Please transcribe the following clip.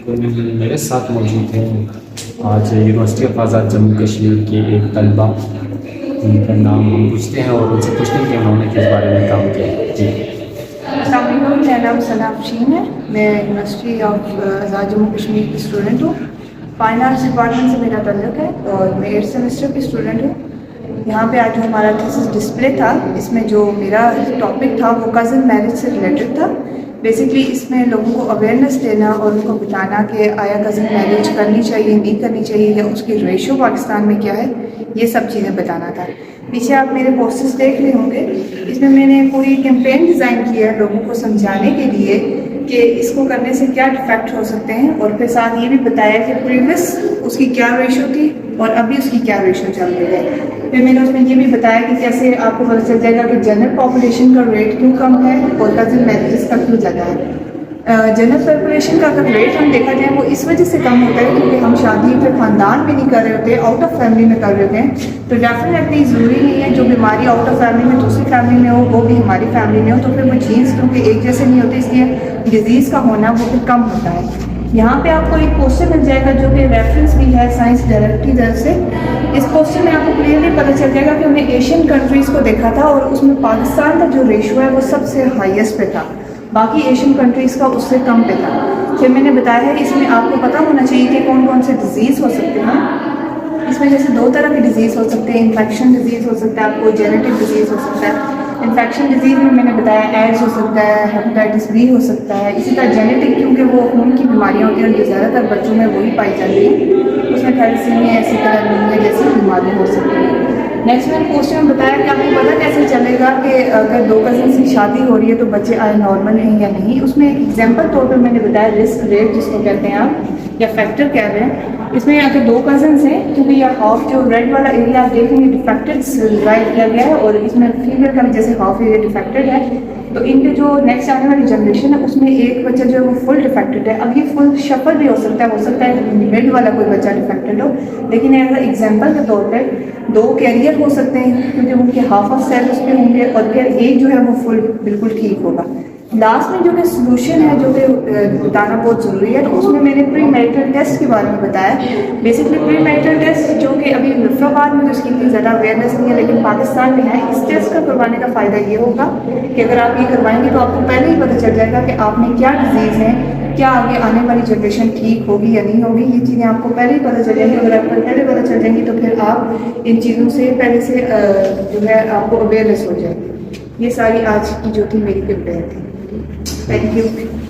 मेरे साथ मौजूद हैं आज यूनिवर्सिटी ऑफ आज़ाद जम्मू कश्मीर के एक तलबा, उनका नाम हम पूछते हैं और उनसे पूछते हैं कि उन्होंने किस बारे में काम किया। जी अस्सलाम वालेकुम, मेरा नाम सना अफशीन है। मैं यूनिवर्सिटी ऑफ आज़ाद जम्मू कश्मीर की स्टूडेंट हूँ। फाइन आर्ट्स डिपार्टमेंट से मेरा ताल्लुक़ है और मैं 8th सेमेस्टर की स्टूडेंट हूँ। यहाँ पे आज जो हमारा थीसिस डिस्प्ले था, इसमें जो मेरा टॉपिक था वो कज़न मैरिज से रिलेटेड था। बेसिकली इसमें लोगों को अवेयरनेस देना और उनको बताना कि आया कज़न मैरिज करनी चाहिए, नहीं करनी चाहिए, या उसकी रेशो पाकिस्तान में क्या है, ये सब चीज़ें बताना था। पीछे आप मेरे पोस्टर्स देख रहे होंगे, इसमें मैंने पूरी कैंपेन डिज़ाइन की है लोगों को समझाने के लिए कि इसको करने से क्या डिफेक्ट हो सकते हैं, और फिर साथ ये भी बताया कि प्रीवियस उसकी क्या रेशो थी और अभी उसकी क्या रेशो चल रही है। फिर मैंने उसमें ये भी बताया कि कैसे आपको पता चल जाएगा कि जनरल पॉपुलेशन का रेट क्यों कम है और कज़न मैरिजेस का क्यों ज़्यादा है। जनरल पॉपुलेशन का अगर रेट हम देखा जाए वो इस वजह से कम होता है क्योंकि हम शादी फिर ख़ानदान में नहीं कर रहे होते, आउट ऑफ फैमिली में कर रहे होते हैं। तो डेफिनेटली ज़रूरी नहीं है जो बीमारी आउट ऑफ फैमिली में दूसरी फैमिली में हो वो भी हमारी फैमिली में हो, तो फिर वो जीन्स क्योंकि एक जैसे नहीं होते, इसलिए डिजीज़ का होना वो फिर कम होता है। यहाँ पे आपको एक पोस्टर मिल जाएगा जो कि रेफरेंस भी है साइंस डायरेक्टरी तरफ से। इस पोस्टर में आपको क्लियरली पता चल जाएगा कि उन्हें एशियन कंट्रीज़ को देखा था और उसमें पाकिस्तान का जो रेशो है वो सबसे हाईएस्ट पे था, बाकी एशियन कंट्रीज़ का उससे कम पे था। फिर मैंने बताया है इसमें आपको पता होना चाहिए कि कौन कौन से डिजीज़ हो सकते हैं। इसमें जैसे 2 तरह के डिजीज़ हो सकते हैं, इन्फेक्शन डिजीज़ हो सकता है, आपको जेनेटिक डिजीज़ हो सकता है। इन्फेक्शन डिजीज़ में मैंने बताया एड्स हो सकता है, हेपेटाइटिस बी हो सकता है। इसी तरह जेनेटिक क्योंकि वो खून की बीमारियाँ होती हैं और जो ज़्यादातर बच्चों में वही पाई जाती है, उसमें थैलेसीमिया ऐसी तरह एनीमिया जैसी बीमारियाँ हो सकती हैं। नेक्स्ट मैंने पोस्टर में बताया कि आपको पता कैसे चलेगा कि अगर 2 कज़न्स की शादी हो रही है तो बच्चे आए नॉर्मल हैं या नहीं। उसमें एक एग्जांपल तौर पर मैंने बताया रिस्क रेट जिसको कहते हैं आप, या फैक्टर कह रहे हैं। इसमें अगर 2 कज़न्स हैं, क्योंकि यह हाफ जो रेड वाला एरिया आप देखेंगे डिफेक्टेड राइट किया गया है और इसमें फीमेल का भी जैसे हाफ एरिया डिफेक्टेड है, तो इनके जो नेक्स्ट आने वाली जनरेशन है उसमें एक बच्चा जो है वो फुल डिफेक्टेड है। अब ये फुल शफल भी हो सकता है मिड वाला कोई बच्चा डिफेक्टेड हो, लेकिन एज एग्जाम्पल के तौर पर 2 कैरियर हो सकते हैं क्योंकि उनके हाफ ऑफ सेल उस पर होंगे और फिर एक जो है वो फुल बिल्कुल ठीक होगा। लास्ट में जो कि सोल्यूशन है जो कि बताना बहुत ज़रूरी है, तो उसमें मैंने प्री मैरिटल टेस्ट के बारे में बताया। बेसिकली प्री मैरिटल टेस्ट जो कि अभी मुजफ्फराबाद में तो इसकी इतनी ज़्यादा अवेयरनेस नहीं है, लेकिन पाकिस्तान में है। इस टेस्ट का करवाने का फ़ायदा ये होगा कि अगर आप ये करवाएंगे तो आपको पहले ही पता चल जाएगा कि आप में क्या डिजीज़ है, क्या आगे आने वाली जनरेशन ठीक होगी या नहीं होगी। ये चीज़ें आपको पहले ही पता चल जाएंगी। अगर आपको पहले पता चल जाएंगी तो फिर आप इन चीज़ों से पहले से जो है आपको अवेयरनेस हो जाएगी। ये सारी आज की जो थी मेरी प्रिपेयर थी। Thank you.